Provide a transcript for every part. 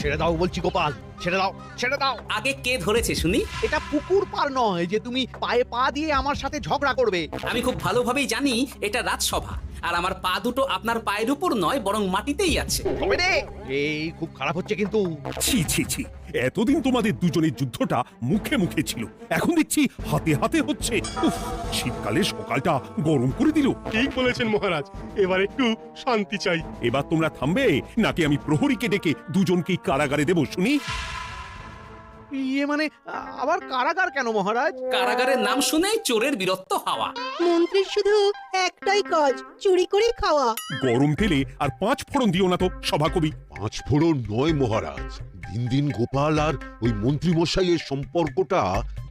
ছেড়ে দাও বলছি গোপাল, ছেড়ে দাও, ছেড়ে দাও। আগে কে ধরেছে শুনি? এটা পুকুর পার নয় যে তুমি পায়ে পা দিয়ে আমার সাথে ঝগড়া করবে। আমি খুব ভালোভাবেই জানি এটা রাজসভা, আর আমার পা দুটো আপনার পায়ের উপর নয় বরং মাটিতেই আছে। তবে রে, এই খুব খারাপ হচ্ছে কিন্তু। ছি ছি ছি, এতদিন তোমাদের দুজনের যুদ্ধটা মুখে মুখে ছিল, এখন দেখছি হাতে হাতে হচ্ছে। উফ, শীতকালে সকালটা গরম করে দিল। ঠিক বলেছেন মহারাজ, এবার একটু শান্তি চাই। এবার তোমরা থামবে নাকি আমি প্রহরীকে ডেকে দুজনকেই কারাগারে দেব শুনি? ইয়ে মানে আবার কারাগার কেন মহারাজ? কারাগারের নাম শুনেই চোরের বীরত্ব হাওয়া। মন্ত্রীর শুধু একটাই কাজ, চুরি করে খাওয়া। গরম তেলে আর 5 ফোড়ন দিও না তো সভাকবি। 5 ফোড়ন নয় মহারাজ, দিন দিন গোপাল আর ওই মন্ত্রী মশাইয়ের সম্পর্কটা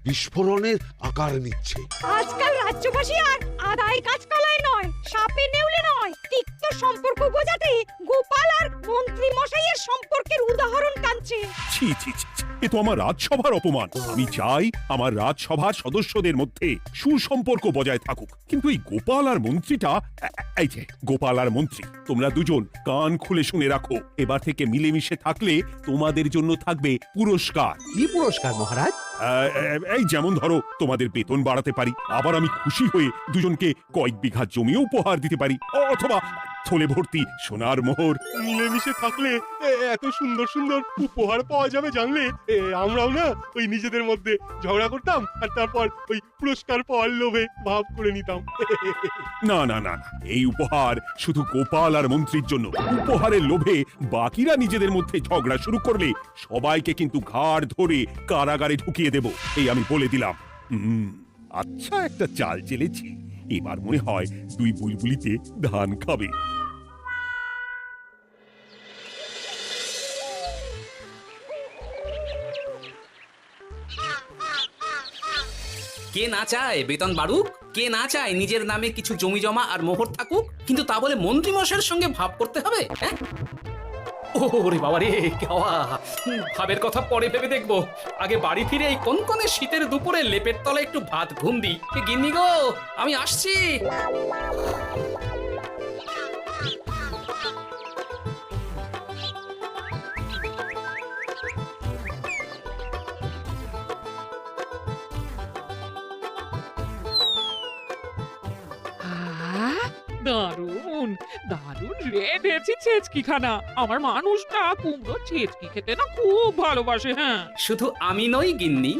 বিস্ফোরণের আকার নিচ্ছে। আজকাল রাজ্যবাসী আর আদায় কাজকালায় নয়, সাপে নেউলে নয়, তিক্ত সম্পর্ক বোঝাতে গোপাল আর মন্ত্রী মশাইয়ের সম্পর্কের উদাহরণ টানছে। ছি ছি ছি ছি, এ তো আমার রাজসভার অপমান। আমি চাই আমার রাজসভার সদস্যদের মধ্যে সুসম্পর্ক বজায় থাকুক, কিন্তু এই গোপাল আর মন্ত্রীটা এই যে গোপাল আর মন্ত্রী, তোমরা দুজন কান খুলে শুনে রাখো, এবার থেকে মিলেমিশে থাকলে তোমাদের জন্য থাকবে পুরস্কার। কি পুরস্কার মহারাজ? এই যেমন ধরো, তোমাদের বেতন বাড়াতে পারি, আবার আমি খুশি হয়ে দুজনকে কয়েক বিঘা জমিও উপহার দিতে পারি, অথবা থলে ভর্তি সোনার মোহর। মিলেমিশে থাকলে এত সুন্দর সুন্দর উপহার পাওয়া যাবে জানলে আমরাও না ওই নিজেদের মধ্যে ঝগড়া করতাম আর তারপর ওই পুরস্কার পাওয়ার লোভে ভাব করে নিতাম। না না না না, এই উপহার শুধু গোপাল আর মন্ত্রীর জন্য। উপহারের লোভে বাকিরা নিজেদের মধ্যে ঝগড়া শুরু করলে সবাইকে কিন্তু ঘাড় ধরে কারাগারে ঢুকিয়ে দেব, এই আমি বলে দিলাম। আচ্ছা, একটা চাল চেলেছি, এবার মনে হয় দুই বুলবুলিতে ধান খাবে। কে না চায় বেতন বাড়ুক? কে না চায় নিজের নামে কিছু জমি জমা আর মোহর থাকুক? কিন্তু তা বলে মন্ত্রী মশাইয়ের সঙ্গে ভাব করতে হবে? হ্যাঁ, ওরে বাবা রে, কেওয়া ভাবের কথা পরে ভেবে দেখবো। আগে বাড়ি ফিরে এই কনকনে শীতের দুপুরে লেপের তলায় একটু ভাত ঘুম দিই। গিন্নি গো, আমি আসছি। দারুণ দারুণ রেঁধেছি ছেচকি খানা। আমার মানুষটা কুমড়ো ছেচকি খেতে না খুব ভালোবাসে। হ্যাঁ, শুধু আমি নই গিন্নি,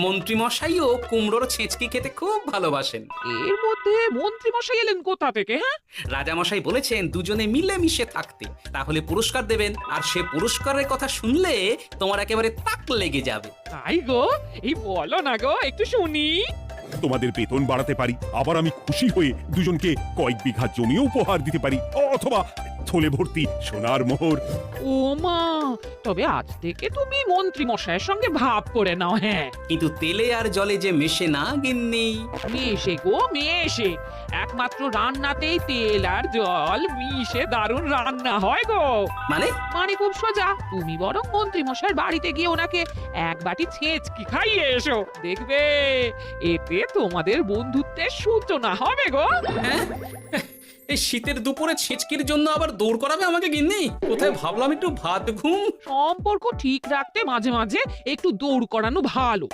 মন্ত্রী মশাইও কুমড়োর ছেঁচকি খেতে খুব ভালোবাসেন। এর মধ্যে মন্ত্রী মশাই এলেন কোথা থেকে? হ্যাঁ, রাজা মশাই বলেছেন দুজনে মিলেমিশে থাকতে, তাহলে পুরস্কার দেবেন, আর সে পুরস্কারের কথা শুনলে তোমার একেবারে তাক লেগে যাবে। তাই গো, এই বলো না গো, একটু শুনি। তোমাদের বেতন বাড়াতে পারি, আবার আমি খুশি হয়ে দুজনকে কয়েক বিঘা জমিও উপহার দিতে পারি, অথবা থলে ভর্তি সোনার মোহর। ও মা, তবে আজ থেকে তুমি মন্ত্রী মশাইয়ের সঙ্গে ভাব করে নাও। হ্যাঁ, কিন্তু তেলে আর জলে যে মেশে না গিন্নি। মেশে গো মেশে, একমাত্র রান্নাতেই তেল আর জল মিশে দারুণ রান্না হয় গো। মানে মানে খুব সোজা, তুমি বরং মন্ত্রী মশাইয়ের বাড়িতে গিয়ে ওনাকে এক বাটি ছেঁচকি খাইয়ে এসো, দেখবে এতে তোমাদের বন্ধুত্বের সূচনা হবে গো। হ্যাঁ, এই শীতের দুপুরে ছেঁচকির জন্য আবার দৌড় করাবে আমাকে গিন্নি? কোথায় ভাবলাম একটু ভাত ঘুম। সম্পর্ক ঠিক রাখতে মাঝে মাঝে একটু দৌড় করানো ভালো।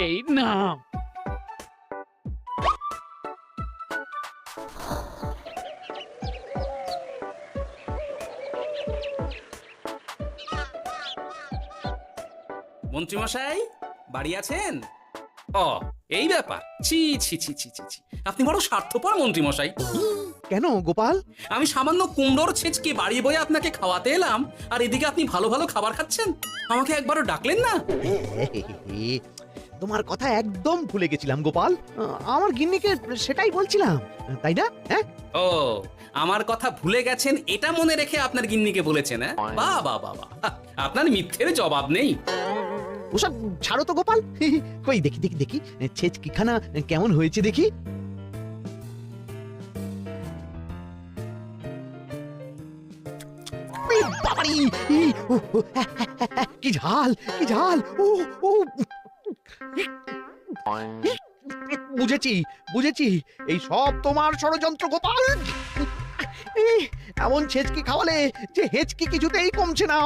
এই না, মন্ত্রী মশাই বাড়ি আছেন? ও, এই ব্যাপার। ছি ছি ছি ছি ছি ছি, আপনি বড় স্বার্থপর মন্ত্রী মশাই। কেন গোপাল? আমি সামান্য কুমড়োর ছেঁচকি বাড়ি বয়ে আপনাকে খাওয়াতে এলাম, আর এদিকে আপনি ভালো ভালো খাবার খাচ্ছেন, আমাকে একবারও ডাকলেন না। তোমার কথা একদম ভুলে গেছিলাম গোপাল, আমার গিন্নিকে সেটাই বলছিলাম, তাই না? হ্যাঁ, ও, আমার কথা ভুলে গেছেন এটা মনে রেখে আপনার গিন্নিকে বলেছেন? হ্যাঁ, বাহ বাহ বাহ বাহ, আপনার মিথ্যের জবাব নেই। ওসব ছাড়ো তো গোপাল। কই দেখি দেখি দেখি ছেচকি খানা কেমন হয়েছে দেখি। বাবারি, কি ঝাল, কি ঝাল। ও ও বুঝেছি বুঝেছি, এই সব তোমার ষড়যন্ত্র গোপাল। এই, এমন ছেচকি খাওয়ালে যে হেঁচকি কিছুতেই কমছে না।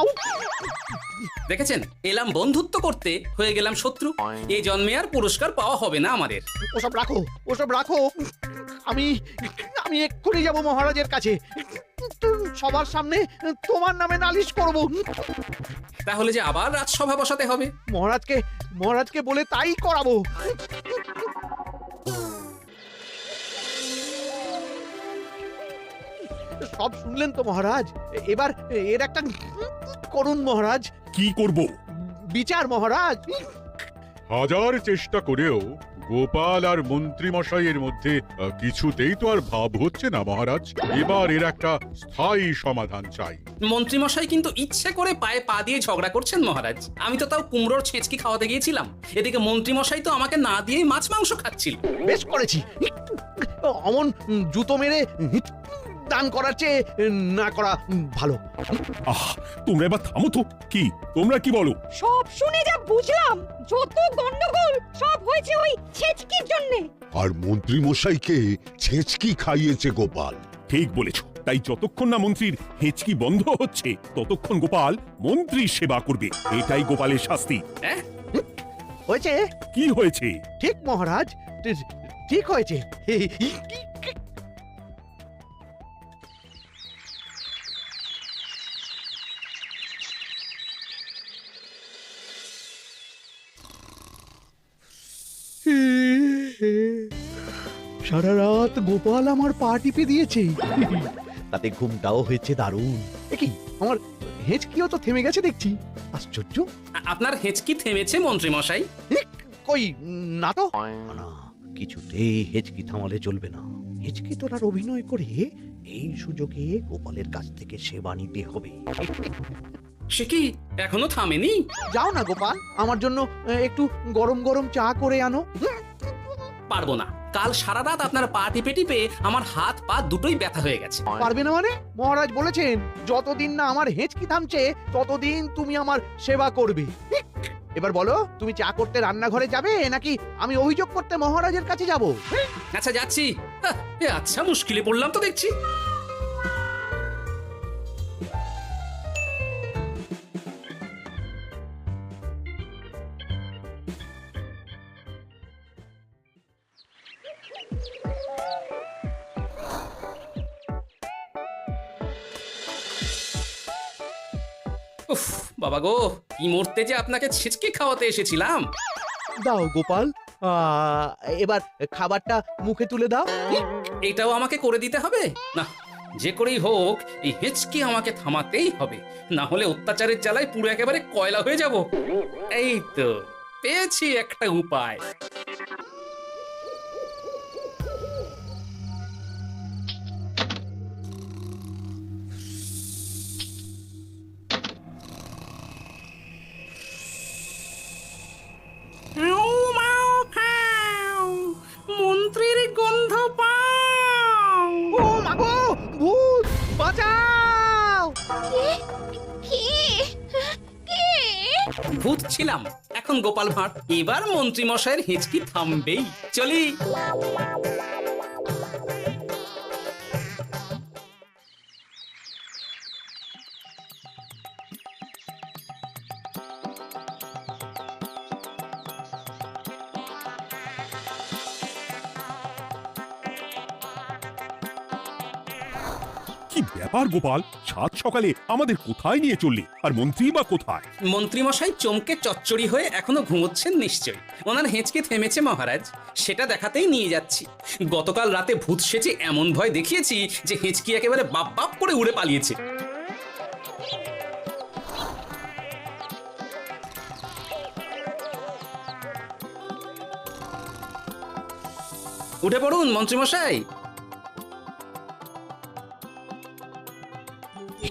দেখেছেন, এলাম বন্ধুত্ব করতে, হয়ে গেলাম শত্রু। এই জন্মে আর পুরস্কার পাওয়া হবে না আমাদের। ওসব রাখো, ওসব রাখো। আমি আমি এক্ষুনি যাব মহারাজের কাছে, সবার সামনে তোমার নামে নালিশ করব। তাহলে যে আবার রাজসভা বসাতে হবে। মহারাজকে বলে তাই করাবো। সব শুনলেন তো মহারাজ, এবার এর একটা করুন মহারাজ, কি করব? বিচার মহারাজ। হাজার চেষ্টা করেও গোপাল আর মন্ত্রী মশাইয়ের মধ্যে কিছুতেই তো আর ভাব হচ্ছে না মহারাজ। এবার এর একটা স্থায়ী সমাধান চাই। মন্ত্রীমশাই কিন্তু ইচ্ছে করে পায়ে পা দিয়ে ঝগড়া করছেন মহারাজ। আমি তো তাও কুমড়োর ছেঁচকি খাওয়াতে গিয়েছিলাম, এদিকে মন্ত্রীমশাই তো আমাকে না দিয়েই মাছ মাংস খাচ্ছিল। বেশ করেছি, অমন জুতো মেরে দান করার চেয়ে না করা ভালো। তোমরা এবার থামো তো। কি তোমরা কি বলো? সব শুনে যা বুঝলাম, যত গন্ডগোল সব হয়েছে ওই ছেচকির জন্য। আর মন্ত্রী মশাইকে ছেঁচকি খাইয়েছে গোপাল। ঠিক বলেছ। তাই যতক্ষণ না মন্ত্রীর হেঁচকি বন্ধ হচ্ছে ততক্ষণ গোপাল মন্ত্রীর সেবা করবে। এটাই গোপালের শাস্তি। হ্যাঁ, হয়েছে? কি হয়েছে? ঠিক মহারাজ, ঠিক হয়েছে। সারা রাত গোপাল আমার পা টিপে দিয়েছে, তাতে ঘুমটাও হয়েছে দারুণ। কি আমার হেঁচকিও তো থেমে গেছে দেখছি, আশ্চর্য। আপনার হেঁচকি থেমেছে মন্ত্রীমশাই? কই না তো। না, কিছুতেই হেঁচকি থামালে চলবে না। হেঁচকি তোলার অভিনয় করে এই সুযোগে গোপালের কাছ থেকে সেবা নিতে হবে। সে কি এখনো থামেনি? যাও না গোপাল, আমার জন্য একটু গরম গরম চা করে আনো। পারবো না, কাল সারা রাত আপনার পা টিপে টিপে আমার হাত পা দুটোই ব্যথা হয়ে গেছে। পারবে না মানে? মহারাজ বলেছেন যতদিন না আমার হেঁচকি থামছে ততদিন তুমি আমার সেবা করবে। এবার বলো, তুমি চা করতে রান্নাঘরে যাবে নাকি আমি অভিযোগ করতে মহারাজের কাছে যাব? আচ্ছা যাচ্ছি। আচ্ছা, মুশকিলে পড়লাম তো দেখছি। উফ বাবা গো, কি মরতে যে আপনাকে ছেচকি খাওয়াতে এসেছিলাম। দাও গোপাল, এবার খাবারটা মুখে তুলে দাও। এটাও আমাকে করে দিতে হবে? না, যে করেই হোক এই হেঁচকি আমাকে থামাতেই হবে, না হলে অত্যাচারের জ্বালায় পুরো একেবারে কয়লা হয়ে যাব। এই তো পেয়েছি একটা উপায়। মন্ত্রীর গন্ধ পাও। ও মাগো, ভূত বাঁচাও! ভূত ছিলাম, এখন গোপাল ভাঁড়। এবার মন্ত্রী মশাইয়ের হেঁচকি থামবেই। চলি। কি ব্যাপার গোপাল, সাত সকালে আমাদের কোথায় নিয়ে চললি? আর মন্ত্রী বা কোথায়? মন্ত্রী মশাই চমকে চচ্চড়ি হয়ে এখনো ঘুমোচ্ছেন নিশ্চয়ই। ওনার হেঁচকি থেমেছে মহারাজ, সেটা দেখাতেই নিয়ে যাচ্ছি। গতকাল রাতে ভূত সেজে এমন ভয় দেখিয়েছি যে হেঁচকি একেবারে বাপ বাপ করে উড়ে পালিয়েছে। উঠে পড়ুন মন্ত্রী মশাই।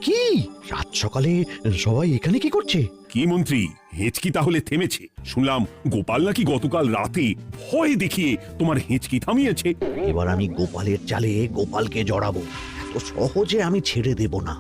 কি রাত সকালে সবাই এখানে কি করছে? কি মন্ত্রী, হেঁচকি তাহলে থেমেছে? শুনলাম গোপাল নাকি গতকাল রাতে ভয় দেখিয়ে তোমার হেঁচকি থামিয়েছে। এবার আমি গোপালের চালে গোপালকে জড়াবো, এত সহজে আমি ছেড়ে দেব না।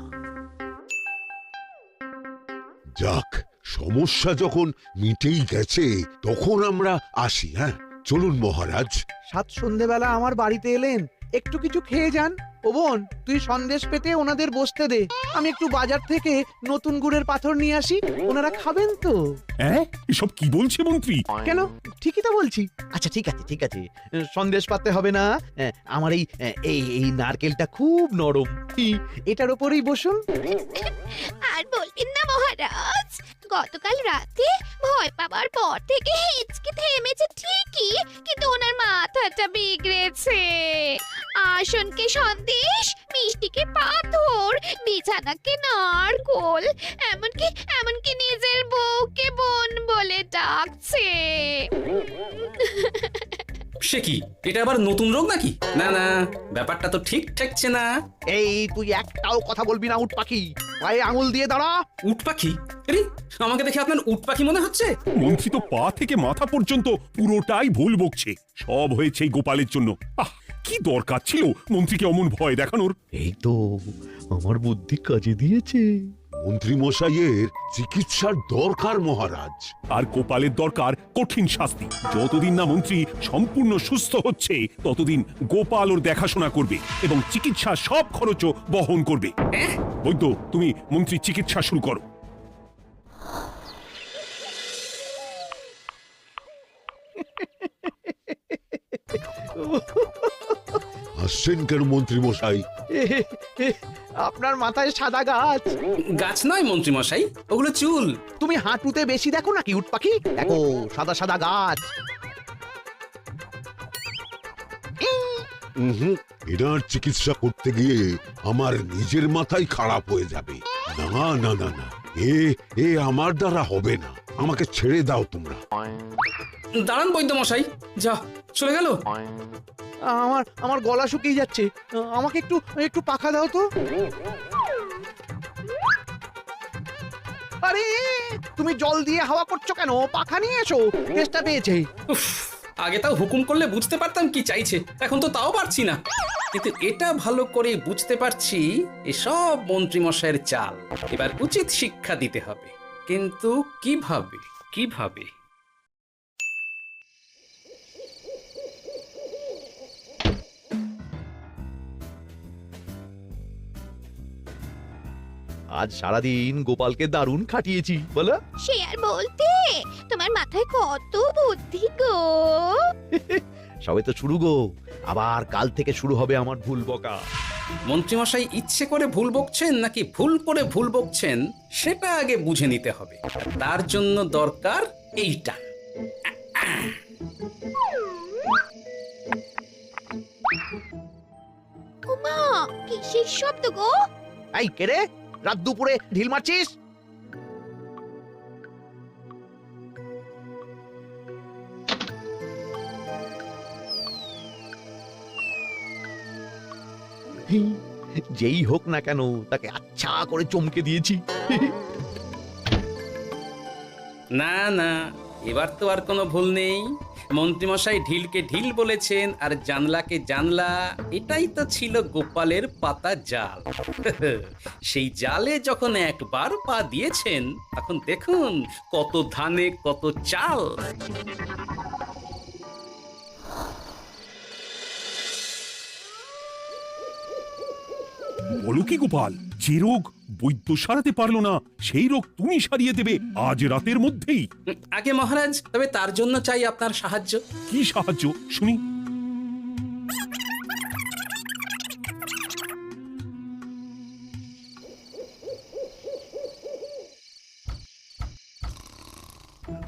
যাক, সমস্যা যখন মিটেই গেছে তখন আমরা আসি। হ্যাঁ, চলুন মহারাজ। সাত সন্ধেবেলা আমার বাড়িতে এলেন, একটু কিছু খেয়ে যান। ও বোন, তুই সন্দেশ পেতে ওনাদের বসতে দে, আমি একটু বাজার থেকে নতুন গুড়ের পাথর নিয়ে আসি, ওনারা খাবেন তো। হ্যাঁ, এসব কি বলছে মন্ত্রী? কেন, ঠিকই তো বলছি। আচ্ছা ঠিক আছে ঠিক আছে, সন্দেশ পাতে হবে না। আমার এই এই এই নারকেলটা খুব নরম, এটার ওপরেই বসুন। আর বলবেন না মহারাজ, গতকাল রাতে ভয় পাবার পর থেকে হিচকি থেমেছে ঠিকই, কিন্তু ওনার মাথাটা বিগড়েছে। আসনকে সন্দেশ, মিষ্টিকে পাথর, বিছানাকে নারকোল, এমনকি নিজের বউকে বোন বলে ডাকছে। সে কি, এটা আবার নতুন রোগ নাকি? না না, ব্যাপারটা তো ঠিক ঠেকছে না। এই তুই একটাও কথা বলবি না উট পাখি, পায়ে আঙুল দিয়ে দাঁড়া। উট পাখি? আরে, আমাকে দেখে আপনার উট পাখি মনে হচ্ছে? মন্ত্রী তো পা থেকে মাথা পর্যন্ত পুরোটাই ভুল বকছে। সব হয়েছে এই গোপালের জন্য। আহ, কি দরকার ছিল মন্ত্রীকে অমন ভয় দেখানোর? এই তো আমার বুদ্ধি কাজে দিয়েছে। মন্ত্রী মশাইয়ের চিকিৎসার দরকার মহারাজ। আর গোপালের দরকার কঠিন শাস্তি। যতদিন না মন্ত্রী সম্পূর্ণ সুস্থ হচ্ছে, ততদিন গোপাল ওর দেখাশোনা করবে এবং চিকিৎসা সব খরচও বহন করবে। বৈদ্য, তুমি মন্ত্রীর চিকিৎসা শুরু করো। হাসছেন কেন মন্ত্রী মশাই? আপনার মাথায় সাদা গাছ। গাছ নয় মন্ত্রী মশাই, ওগুলো চুল। তুমি হাঁটুতে বেশি দেখো নাকি উট পাখি? দেখো সাদা সাদা গাছ। এনার চিকিৎসা করতে গিয়ে আমার নিজের মাথাই খারাপ হয়ে যাবে। না না না না, এ আমার দ্বারা হবে না। আমাকে ছেড়ে দাও তোমরা। দাঁড়ান বৈদ্য মশাই, যা চলে গেল। আমার গলা শুকিয়ে যাচ্ছে, আমাকে একটু একটু পাখা দাও তো। আরে তুমি জল দিয়ে হাওয়া করছো কেন? পাখা নিয়ে এসো, কেসটা পেয়েছে। উফ, আগে তাও হুকুম করলে বুঝতে পারতাম কি চাইছে, এখন তো তাও পারছি না। কিন্তু এটা ভালো করে বুঝতে পারছি এসব মন্ত্রী মশাইয়ের চাল। এবার উচিত শিক্ষা দিতে হবে, কিন্তু কিভাবে কিভাবে? আজ সারাদিন গোপালকে দারুণ খাটিয়েছি বলো। সে আর বলতে, তোমার মাথায় কত বুদ্ধি গো। সবে তো শুরু গো, আবার কাল থেকে শুরু হবে আমার ভুল বকা। মন্ত্রীমশাই ইচ্ছে করে ভুল বকছেন নাকি ভুল করে ভুল বকছেন সেটা আগে বুঝে নিতে হবে। তার জন্য দরকার এইটা। উমা, কিসের শব্দ গো? এই কে রে, রাত দুপুরে ঢিল মারছিস? যেই হোক না কেন, তাকে আচ্ছা করে চমকে দিয়েছি। না না, এবার তো আর কোনো ভুল নেই। মন্ত্রীমশাই ঢিলকে ঢিল বলেছেন আর জানলাকে জানলা, এটাই তো ছিল গোপালের পাতা জাল। সেই জালে যখন একবার পা দিয়েছেন, তখন দেখুন কত ধানে কত চাল। বলো কি গোপাল, যে রোগ বৈদ্য সারাতে পারলো না, সেই রোগ তুমি সারিয়ে দেবে আজ রাতের মধ্যেই? আগে মহারাজ, তবে তার জন্য চাই আপনার সাহায্য। কি সাহায্য শুনি?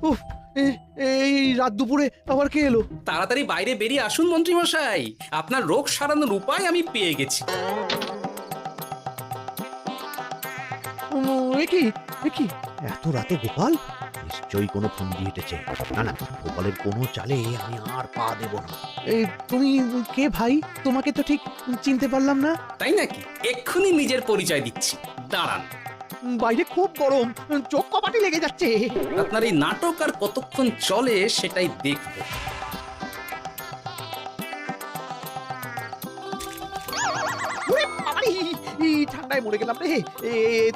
উফ, এই রাত দুপুরে আবার কে এলো? তাড়াতাড়ি বাইরে বেরিয়ে আসুন মন্ত্রীমশাই, আপনার রোগ সারানোর উপায় আমি পেয়ে গেছি। কি এত রাতে গোপাল? নিশ্চয়ই কোনো ফন্দি হেঁটেছে। না না, গোপালের কোনো চালে আমি আর পা দেব না। তুমি কে ভাই? তোমাকে তো ঠিক চিনতে পারলাম না। তাই নাকি? এক্ষুনি নিজের পরিচয় দিচ্ছি, দাঁড়ান। বাইরে খুব গরম, চোখ কপাটি লেগে যাচ্ছে। আপনার এই নাটক আর কতক্ষণ চলে সেটাই দেখব। ঠান্ডায় মরে গেলাম রে।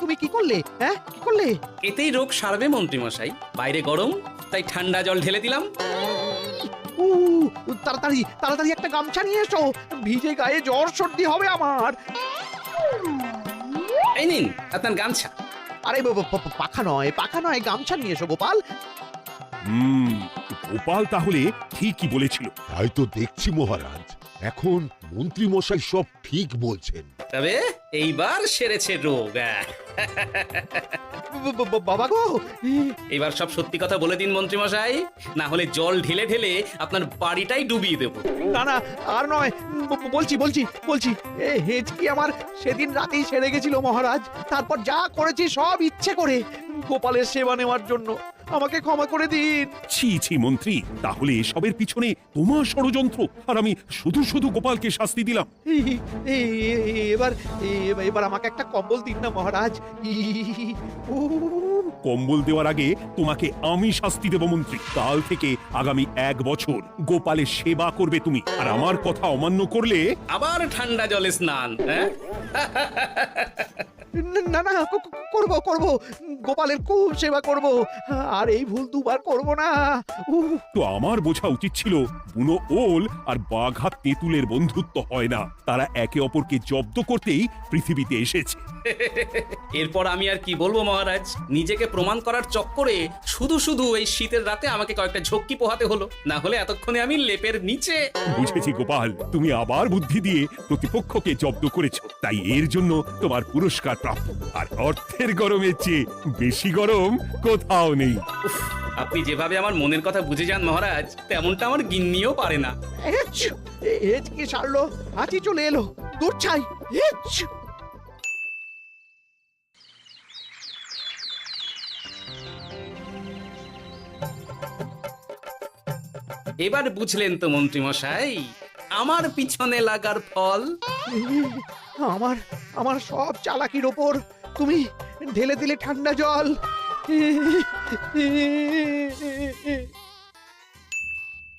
তুমি কি করলে? হ্যাঁ, কি করলে? এতেই রোগ সারবে মন্ত্রীমশাই। বাইরে গরম, তাই ঠান্ডা জল ঢেলে দিলাম। তাড়াতাড়ি তাড়াতাড়ি একটা গামছা নিয়ে এসো, ভিজে গায়ে জ্বর সর্দি হবে আমার। এই নিন আপনার গামছা। আরে পাখা নয় গামছা নিয়ে এসো গোপাল। হুম, গোপাল তাহলে ঠিকই বলেছিল। তাই তো দেখছি মহারাজ, এখন মন্ত্রী মশাই সব ঠিক বলছেন। তবে এইবার সেরেছে রোগ। বাবা গো, এবার সব সত্যি কথা বলে দিন মন্ত্রী মশাই, না হলে জল ঢেলে ঢেলে আপনার বাড়িটাই ডুবিয়ে দেবো। না না আর নয়, বলছি হেঁচকি আমার সেদিন রাতেই সেরে গেছিল মহারাজ। তারপর যা করেছি সব ইচ্ছে করে গোপালের সেবা নেওয়ার জন্য, আমাকে ক্ষমা করে দিন। ছি ছি মন্ত্রী, তাহলে এসবের পিছনে তোমার ষড়যন্ত্র, আর আমি শুধু শুধু গোপালকে শাস্তি দিলাম। এবার আমাকে একটা কম্বল দিন না মহারাজ। কম্বল দেওয়ার আগে তোমাকে আমি শাস্তি দেব মন্ত্রী। কাল থেকে আগামী 1 বছর গোপালের সেবা করবে তুমি, আর আমার কথা অমান্য করলে আবার ঠান্ডা জলে স্নান। হ্যাঁ, না না করব, গোপালের খুব সেবা করব, আর এই ভুল দুবার করব না। তো আমার বোঝা উচিত ছিল বুনো ওল আর বাঘা তেঁতুলের বন্ধুত্ব হয় না, তারা একে অপরকে জব্দ করতেই পৃথিবীতে এসেছে। এরপর আমি আর কি বলবো মহারাজ, নিজেকে প্রমাণ করার চক্করে শুধু শুধু এই শীতের রাতে আমাকে কয়েকটা ঝক্কি পোহাতে হলো, না হলে এতক্ষণে আমি লেপের নিচে। বুঝেছি গোপাল, তুমি আবার বুদ্ধি দিয়ে প্রতিপক্ষকে জব্দ করেছো, তাই এর জন্য তোমার পুরস্কার প্রাপ্ত। আর অর্থের গরমের চেয়ে বেশি গরম কোথাও নেই। উফ, আপনি যেভাবে আমার মনের কথা বুঝে যান মহারাজ, তেমনটা আমার গিন্নিও পারে না। হেঁচকি সারলো, হাঁচি চলে এলো, দূর ছাই। এবার বুঝলেন তো মন্ত্রী মশাই আমার পিছনে লাগার ফল? আমার সব চালাকির ওপর তুমি ঢেলে দিলে ঠান্ডা জল।